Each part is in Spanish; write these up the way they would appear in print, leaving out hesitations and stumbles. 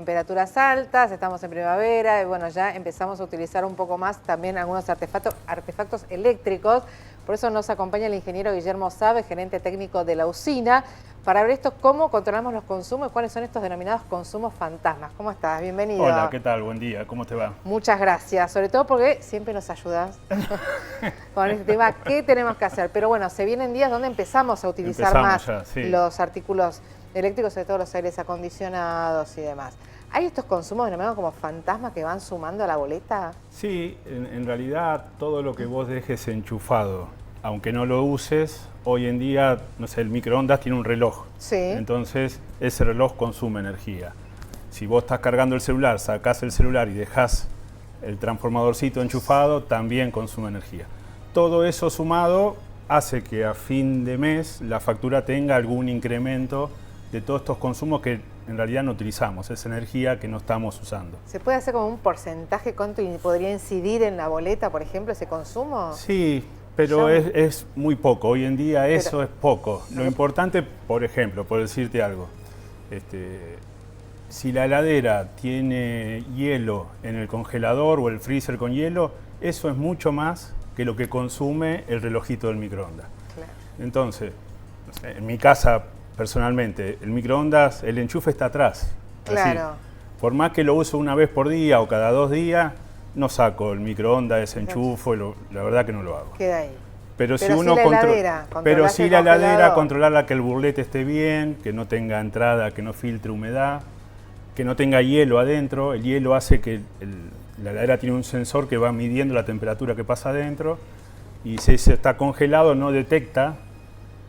temperaturas altas, estamos en primavera y bueno, ya empezamos a utilizar un poco más también algunos artefactos eléctricos. Por eso nos acompaña el ingeniero Guillermo Sabe, gerente técnico de la usina, para ver esto, cómo controlamos los consumos y cuáles son estos denominados consumos fantasmas. ¿Cómo estás? Bienvenido. Hola, ¿qué tal? Buen día, ¿cómo te va? Muchas gracias, sobre todo porque siempre nos ayudas con este tema, ¿qué tenemos que hacer? Pero bueno, se vienen días donde empezamos a utilizar los artículos eléctricos, sobre todo los aires acondicionados y demás. ¿Hay estos consumos denominados como fantasmas que van sumando a la boleta? Sí, en realidad todo lo que vos dejes enchufado, aunque no lo uses, hoy en día, no sé, el microondas tiene un reloj. Sí. Entonces ese reloj consume energía. Si vos estás cargando el celular, sacás el celular y dejás el transformadorcito enchufado, también consume energía. Todo eso sumado hace que a fin de mes la factura tenga algún incremento de todos estos consumos que en realidad no utilizamos, es energía que no estamos usando. ¿Se puede hacer como un porcentaje cuánto podría incidir en la boleta, por ejemplo, ese consumo? Sí, pero es muy poco, hoy en día eso es poco. Lo importante, por ejemplo, por decirte algo, si la heladera tiene hielo en el congelador o el freezer con hielo, eso es mucho más que lo que consume el relojito del microondas. Claro. Entonces, en mi casa personalmente, el microondas, el enchufe está atrás. Claro. Es decir, por más que lo uso una vez por día o cada 2 días, no saco el microondas, desenchufo, la verdad que no lo hago. Queda ahí. Pero si la heladera, controlarla que el burlete esté bien, que no tenga entrada, que no filtre humedad, que no tenga hielo adentro. El hielo hace que la heladera tiene un sensor que va midiendo la temperatura que pasa adentro y si se está congelado no detecta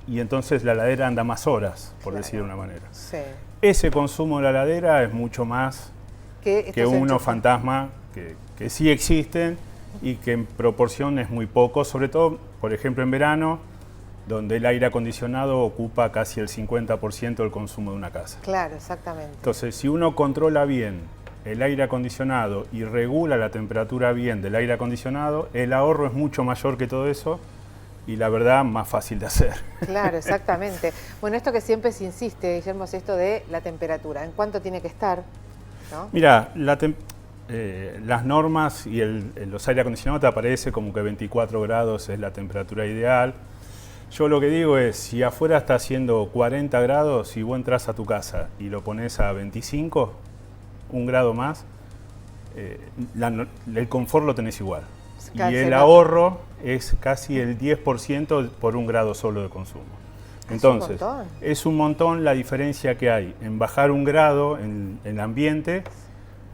y entonces la heladera anda más horas, por decir de una manera. Sí. Ese consumo de la heladera es mucho más que unos fantasmas que sí existen y que en proporción es muy poco, sobre todo, por ejemplo, en verano, donde el aire acondicionado ocupa casi el 50% del consumo de una casa. Claro, exactamente. Entonces, si uno controla bien el aire acondicionado y regula la temperatura bien del aire acondicionado, el ahorro es mucho mayor que todo eso y la verdad más fácil de hacer. Claro, exactamente. Bueno, esto que siempre se insiste, Guillermo, es esto de la temperatura. ¿En cuánto tiene que estar? ¿No? Mira, las normas y los aire acondicionados te aparece como que 24 grados es la temperatura ideal. Yo lo que digo es, si afuera está haciendo 40 grados y vos entras a tu casa y lo pones a 25, un grado más, el confort lo tenés igual. Y el ahorro es casi el 10% por un grado solo de consumo. Entonces, es un montón la diferencia que hay en bajar un grado en el ambiente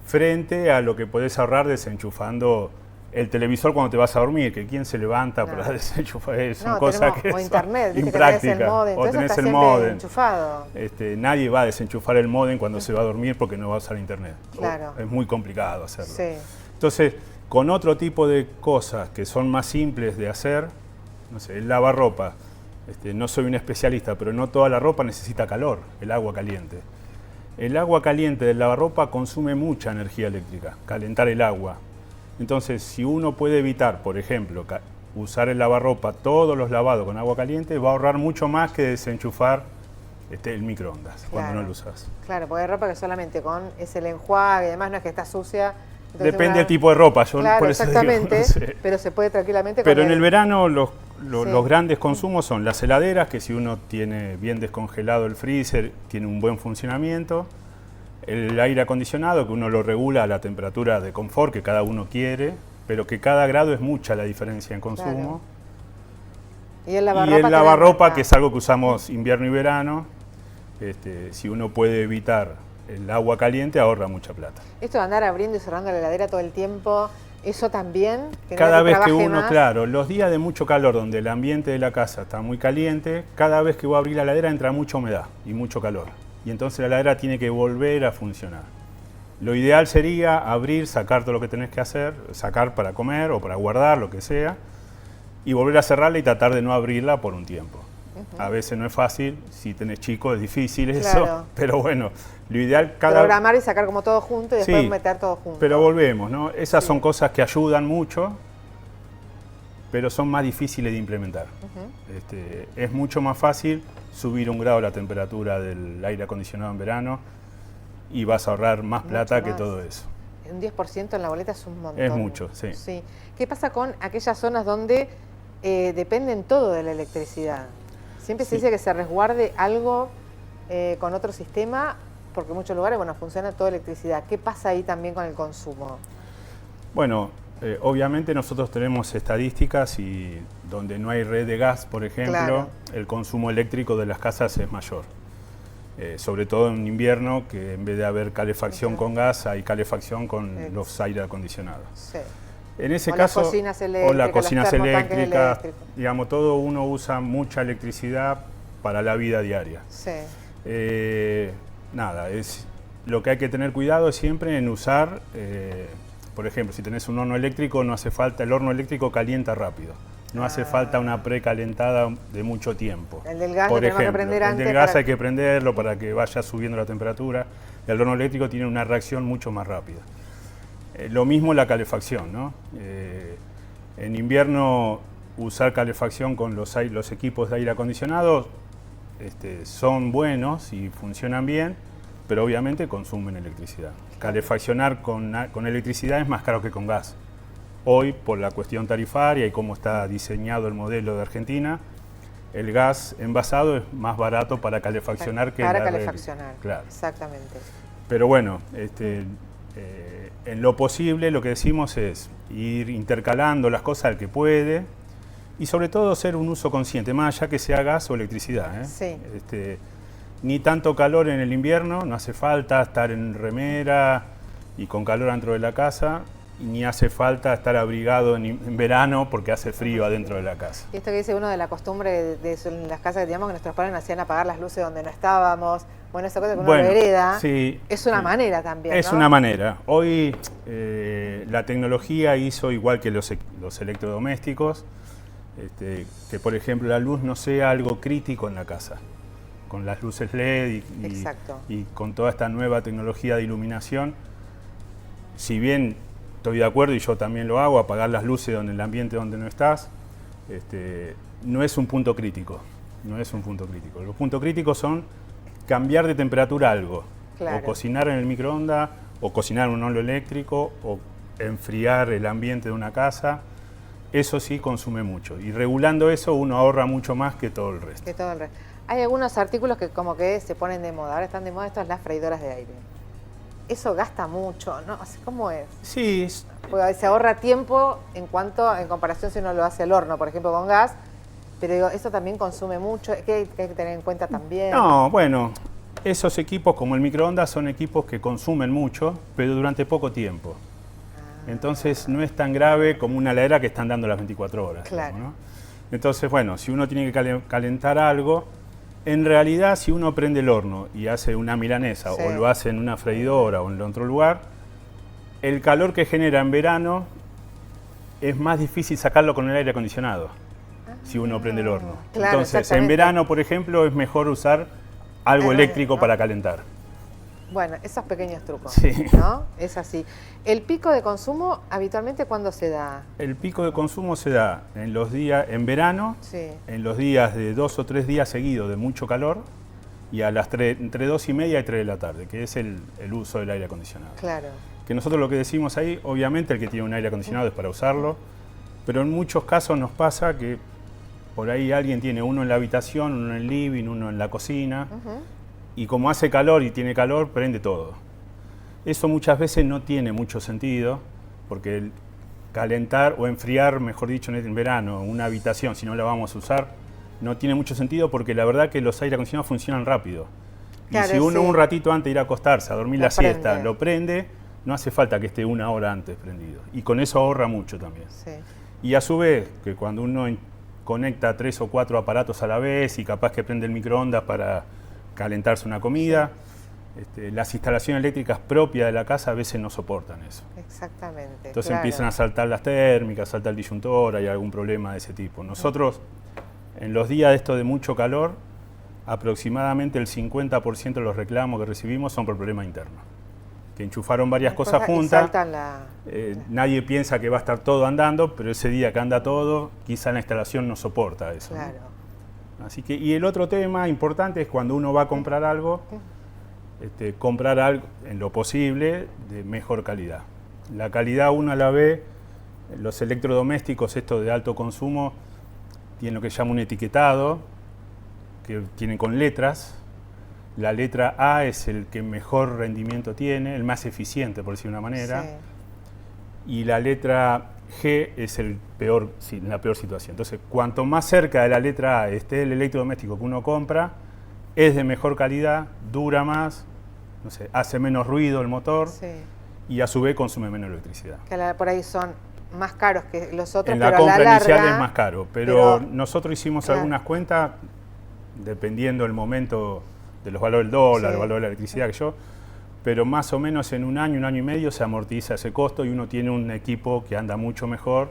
frente a lo que podés ahorrar desenchufando el televisor cuando te vas a dormir, que quién se levanta para desenchufar, son cosas que o internet, imprácticas, o tenés el módem, enchufado. Nadie va a desenchufar el módem cuando se va a dormir porque no va a usar internet. Claro. Es muy complicado hacerlo. Sí. Entonces, con otro tipo de cosas que son más simples de hacer, no sé, el lavarropa, no soy un especialista, pero no toda la ropa necesita calor, el agua caliente. El agua caliente del lavarropa consume mucha energía eléctrica, calentar el agua. Entonces, si uno puede evitar, por ejemplo, usar el lavarropa, todos los lavados con agua caliente, va a ahorrar mucho más que desenchufar el microondas cuando no lo usas. Claro, porque hay ropa que solamente es el enjuague y demás, no es que está sucia. Depende del tipo de ropa. Yo por eso exactamente, digo, no sé. pero se puede tranquilamente... Pero en el verano los grandes consumos son las heladeras, que si uno tiene bien descongelado el freezer, tiene un buen funcionamiento. El aire acondicionado, que uno lo regula a la temperatura de confort que cada uno quiere, pero que cada grado es mucha la diferencia en consumo. Claro. Y el lavarropa, que es algo que usamos invierno y verano, si uno puede evitar el agua caliente, ahorra mucha plata. Esto de andar abriendo y cerrando la heladera todo el tiempo, eso también... Cada vez que uno, claro, los días de mucho calor, donde el ambiente de la casa está muy caliente, cada vez que voy a abrir la heladera entra mucha humedad y mucho calor. Y entonces la heladera tiene que volver a funcionar. Lo ideal sería abrir, sacar todo lo que tenés que hacer, sacar para comer o para guardar, lo que sea, y volver a cerrarla y tratar de no abrirla por un tiempo. A veces no es fácil, si tenés chicos es difícil eso, pero bueno, lo ideal... Programar y sacar como todo junto y después meter todo junto. Pero volvemos, ¿no? Esas son cosas que ayudan mucho, pero son más difíciles de implementar. Es mucho más fácil subir un grado la temperatura del aire acondicionado en verano y vas a ahorrar más plata que más. todo eso. Un 10% en la boleta es un montón. Es mucho, sí. Sí. ¿Qué pasa con aquellas zonas donde dependen todo de la electricidad? Siempre se dice que se resguarde algo con otro sistema, porque en muchos lugares, bueno, funciona toda electricidad. ¿Qué pasa ahí también con el consumo? Bueno, obviamente nosotros tenemos estadísticas y donde no hay red de gas, por ejemplo, Claro. el consumo eléctrico de las casas es mayor. Sobre todo en invierno, que en vez de haber calefacción con gas, hay calefacción con los aire acondicionados. Sí. En ese O caso, las cocinas eléctricas, o las cocinas los termotanques eléctricas, eléctricos. digamos, todo uno usa mucha electricidad para la vida diaria. Sí. Nada, lo que hay que tener cuidado es siempre en usar, por ejemplo, si tenés un horno eléctrico, no hace falta, el horno eléctrico calienta rápido. No hace falta una precalentada de mucho tiempo. El del gas por lo tenemos ejemplo, que prender el antes del gas para hay que prenderlo para que vaya subiendo la temperatura. El horno eléctrico tiene una reacción mucho más rápida. Lo mismo la calefacción, ¿no? En invierno usar calefacción con los equipos de aire acondicionado son buenos y funcionan bien, pero obviamente consumen electricidad. Calefaccionar con electricidad es más caro que con gas. Hoy, por la cuestión tarifaria y cómo está diseñado el modelo de Argentina, el gas envasado es más barato para calefaccionar que para la calefaccionar, claro. Exactamente. Pero bueno, en lo posible lo que decimos es ir intercalando las cosas al que puede y sobre todo hacer un uso consciente, más allá que sea gas o electricidad. Sí. Ni tanto calor en el invierno, no hace falta estar en remera y con calor dentro de la casa, y ni hace falta estar abrigado en verano porque hace frío adentro de la casa. Y esto que dice uno de la costumbre de en las casas que teníamos, que nuestros padres nos hacían apagar las luces donde no estábamos, bueno, esa cosa que uno lo hereda, sí, es una manera también, es ¿no? una manera. Hoy la tecnología hizo igual que los electrodomésticos, que por ejemplo la luz no sea algo crítico en la casa. Con las luces LED y con toda esta nueva tecnología de iluminación, si bien estoy de acuerdo y yo también lo hago, apagar las luces en el ambiente donde no estás, no es un punto crítico, no es un punto crítico. Los puntos críticos son cambiar de temperatura algo, claro. O cocinar en el microondas, o cocinar en un horno eléctrico, o enfriar el ambiente de una casa. Eso sí consume mucho, y regulando eso uno ahorra mucho más que todo el resto. Hay algunos artículos que como que se ponen de moda, ahora están de moda estas las freidoras de aire. Eso gasta mucho, ¿no? ¿Cómo es? Sí. Porque se ahorra tiempo en comparación si uno lo hace al horno, por ejemplo, con gas, pero digo, eso también consume mucho, que hay que tener en cuenta también. No, bueno, esos equipos como el microondas son equipos que consumen mucho, pero durante poco tiempo. Entonces no es tan grave como una heladera que están dando las 24 horas. Claro. Digamos, ¿no? Entonces, bueno, si uno tiene que calentar algo, en realidad si uno prende el horno y hace una milanesa, sí, o lo hace en una freidora o en otro lugar, el calor que genera en verano es más difícil sacarlo con el aire acondicionado, si uno prende el horno. Claro, entonces, en verano, por ejemplo, es mejor usar algo eléctrico para calentar. Bueno, esos pequeños trucos, sí, ¿no? Es así. ¿El pico de consumo habitualmente cuándo se da? El pico de consumo se da en los días, en verano, sí, en los días de 2 o 3 días seguidos de mucho calor, y a las entre 2 y media y 3 de la tarde, que es el uso del aire acondicionado. Claro. Que nosotros lo que decimos ahí, obviamente el que tiene un aire acondicionado es para usarlo, pero en muchos casos nos pasa que por ahí alguien tiene uno en la habitación, uno en el living, uno en la cocina, y como hace calor y tiene calor, prende todo. Eso muchas veces no tiene mucho sentido, porque el calentar o enfriar, mejor dicho, en verano, una habitación, si no la vamos a usar, no tiene mucho sentido porque la verdad que los aire acondicionados funcionan rápido. Claro, y si uno un ratito antes de ir a acostarse, a dormir la siesta, lo prende, no hace falta que esté una hora antes prendido. Y con eso ahorra mucho también. Sí. Y a su vez, que cuando uno conecta 3 o 4 aparatos a la vez y capaz que prende el microondas para calentarse una comida, las instalaciones eléctricas propias de la casa a veces no soportan eso. Exactamente. Entonces empiezan a saltar las térmicas, salta el disyuntor, hay algún problema de ese tipo. Nosotros, en los días de esto de mucho calor, aproximadamente el 50% de los reclamos que recibimos son por problemas internos. Que enchufaron varias cosas juntas, nadie piensa que va a estar todo andando, pero ese día que anda todo, quizá la instalación no soporta eso. Claro. ¿No? Así que, y el otro tema importante es cuando uno va a comprar algo, comprar algo, en lo posible, de mejor calidad. La calidad uno la ve, los electrodomésticos, estos de alto consumo, tienen lo que se llama un etiquetado, que tienen con letras. La letra A es el que mejor rendimiento tiene, el más eficiente, por decir de una manera. Sí. Y la letra G es la peor situación. Entonces, cuanto más cerca de la letra A esté el electrodoméstico que uno compra, es de mejor calidad, dura más, no sé, hace menos ruido el motor, Sí. y a su vez consume menos electricidad. Que por ahí son más caros que los otros, En pero la a compra la inicial larga, es más caro, pero pero nosotros hicimos claro, algunas cuentas, dependiendo del momento de los valores del dólar, sí, el valor de la electricidad, pero más o menos en un año y medio se amortiza ese costo y uno tiene un equipo que anda mucho mejor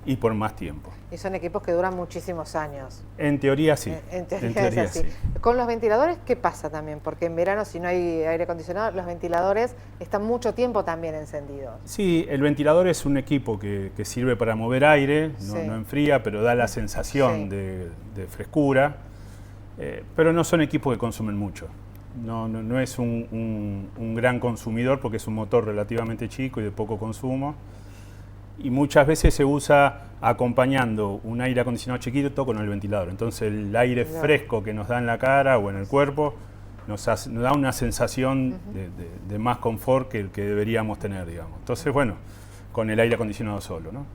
y por más tiempo. y son equipos que duran muchísimos años. En teoría sí. En teoría es así. Sí. Con los ventiladores, ¿qué pasa también? Porque en verano, si no hay aire acondicionado, los ventiladores están mucho tiempo también encendidos. Sí, el ventilador es un equipo que sirve para mover aire, Sí. no enfría, pero da la sensación Sí. de frescura, pero no son equipos que consumen mucho. No es un gran consumidor porque es un motor relativamente chico y de poco consumo. Y muchas veces se usa acompañando un aire acondicionado chiquito con el ventilador. Entonces el aire fresco que nos da en la cara o en el cuerpo nos da una sensación de más confort que el que deberíamos tener, digamos. Entonces, bueno, con el aire acondicionado solo, ¿no?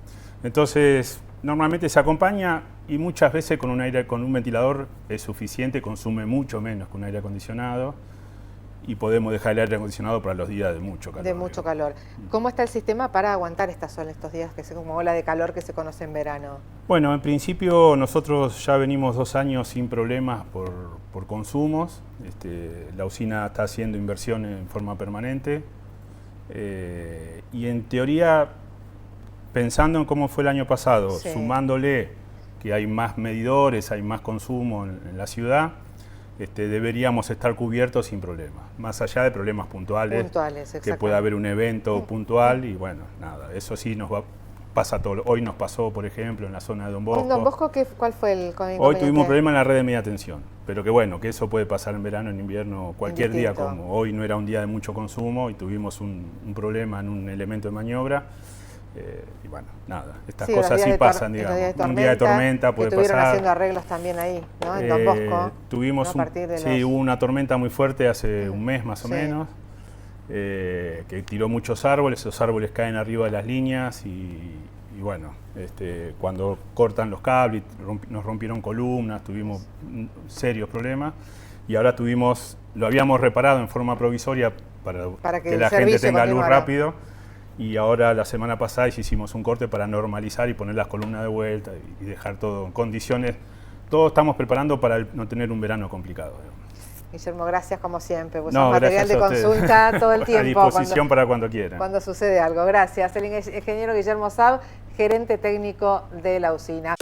Entonces, normalmente se acompaña y muchas veces con un ventilador es suficiente, consume mucho menos que un aire acondicionado. Y podemos dejar el aire acondicionado para los días de mucho calor. De mucho calor. ¿Cómo está el sistema para aguantar estos días que se como ola de calor que se conoce en verano? Bueno, en principio nosotros ya venimos 2 años sin problemas por consumos. La usina está haciendo inversión en forma permanente. Y en teoría, pensando en cómo fue el año pasado, Sí. sumándole que hay más medidores, hay más consumo en la ciudad, deberíamos estar cubiertos sin problemas, más allá de problemas puntuales, que pueda haber un evento puntual y bueno, nada, eso sí pasa todo. Hoy nos pasó, por ejemplo, en la zona de Don Bosco. ¿En Don Bosco cuál fue el inconveniente? Hoy tuvimos un problema en la red de media tensión, pero que bueno, que eso puede pasar en verano, en invierno, cualquier día, como hoy no era un día de mucho consumo y tuvimos un problema en un elemento de maniobra. Y bueno, nada, estas cosas sí pasan, digamos. Un día de tormenta puede pasar. Estuvieron haciendo arreglos también ahí, ¿no? En Don Bosco. Tuvimos hubo una tormenta muy fuerte hace un mes más o menos, que tiró muchos árboles, esos árboles caen arriba de las líneas y bueno, cuando cortan los cables, nos rompieron columnas, tuvimos serios problemas y ahora lo habíamos reparado en forma provisoria para que la gente tenga luz rápido. Y ahora la semana pasada hicimos un corte para normalizar y poner las columnas de vuelta y dejar todo en condiciones. Todos estamos preparando para no tener un verano complicado. Guillermo, gracias como siempre. Pues no, material de consulta todo el tiempo. A disposición para cuando quieran. Cuando sucede algo. Gracias. El ingeniero Guillermo Saab, gerente técnico de la usina.